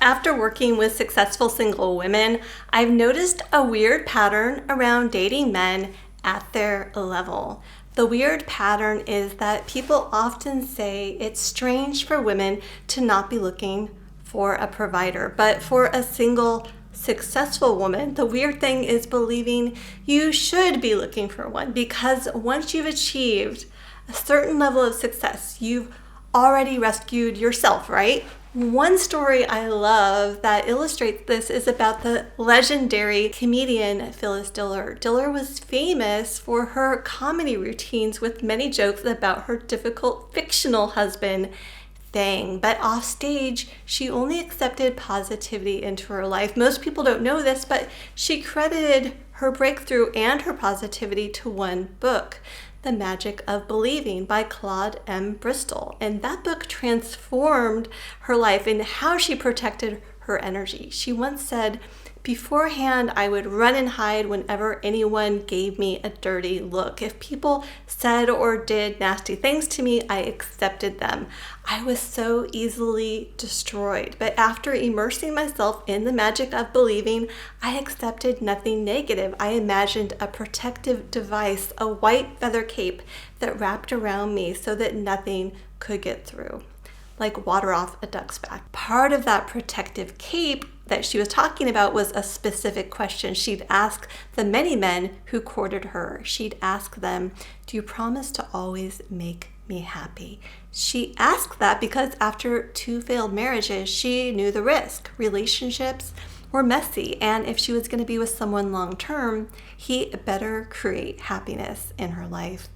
After working with successful single women, I've noticed a weird pattern around dating men at their level. The weird pattern is that people often say it's strange for women to not be looking for a provider, but for a single successful woman, the weird thing is believing you should be looking for one, because once you've achieved a certain level of success, you've already rescued yourself, right? One story I love that illustrates this is about the legendary comedian Phyllis Diller. Diller was famous for her comedy routines with many jokes about her difficult fictional husband, Thang. But off stage, she only accepted positivity into her life. Most people don't know this, but she credited her breakthrough and her positivity to one book, The Magic of Believing by Claude M. Bristol. And that book transformed her life and how she protected her energy. She once said, "Beforehand, I would run and hide whenever anyone gave me a dirty look. If people said or did nasty things to me, I accepted them. I was so easily destroyed. But after immersing myself in the magic of believing, I accepted nothing negative. I imagined a protective device, a white feather cape that wrapped around me so that nothing could get through." Like water off a duck's back. Part of that protective cape that she was talking about was a specific question she'd ask the many men who courted her. She'd ask them, "Do you promise to always make me happy?" She asked that because after 2 failed marriages, she knew the risk. Relationships were messy, and if she was going to be with someone long term, he better create happiness in her life.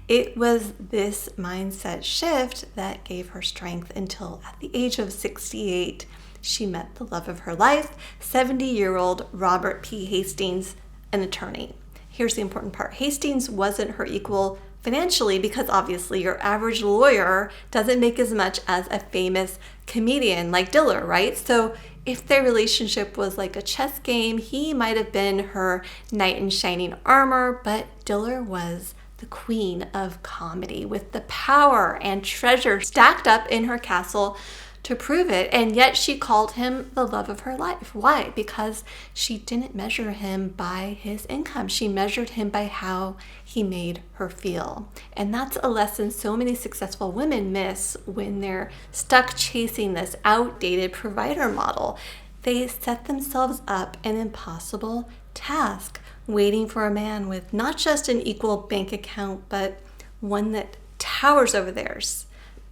It was this mindset shift that gave her strength until at the age of 68, she met the love of her life, 70-year-old Robert P. Hastings, an attorney. Here's the important part. Hastings wasn't her equal financially because obviously your average lawyer doesn't make as much as a famous comedian like Diller, right? So if their relationship was like a chess game, he might have been her knight in shining armor, but Diller was the queen of comedy with the power and treasure stacked up in her castle to prove it. And yet she called him the love of her life. Why? Because she didn't measure him by his income. She measured him by how he made her feel. And that's a lesson so many successful women miss when they're stuck chasing this outdated provider model. They set themselves up an impossible task, waiting for a man with not just an equal bank account, but one that towers over theirs.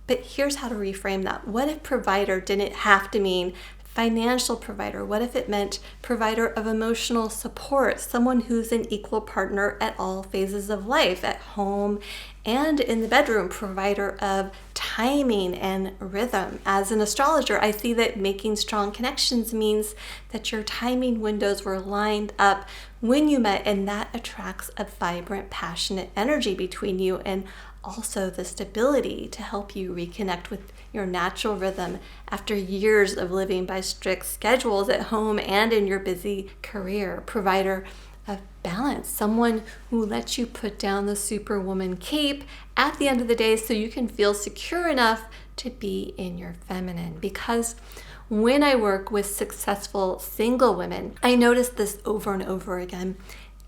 But here's how to reframe that. What if provider didn't have to mean financial provider? What if it meant provider of emotional support, someone who's an equal partner at all phases of life, at home and in the bedroom, provider of timing and rhythm? As an astrologer, I see that making strong connections means that your timing windows were lined up when you met, and that attracts a vibrant, passionate energy between you, and also the stability to help you reconnect with your natural rhythm after years of living by strict schedules at home and in your busy career. Provider of balance, someone who lets you put down the superwoman cape at the end of the day so you can feel secure enough to be in your feminine. Because when I work with successful single women, I notice this over and over again.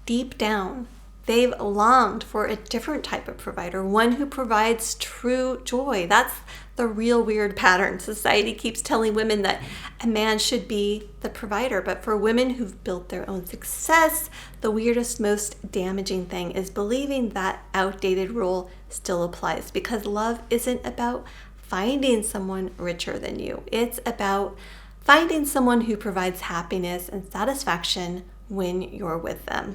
Deep down, they've longed for a different type of provider, one who provides true joy. That's the real weird pattern. Society keeps telling women that a man should be the provider, but for women who've built their own success, the weirdest, most damaging thing is believing that outdated rule still applies, because love isn't about finding someone richer than you. It's about finding someone who provides happiness and satisfaction when you're with them.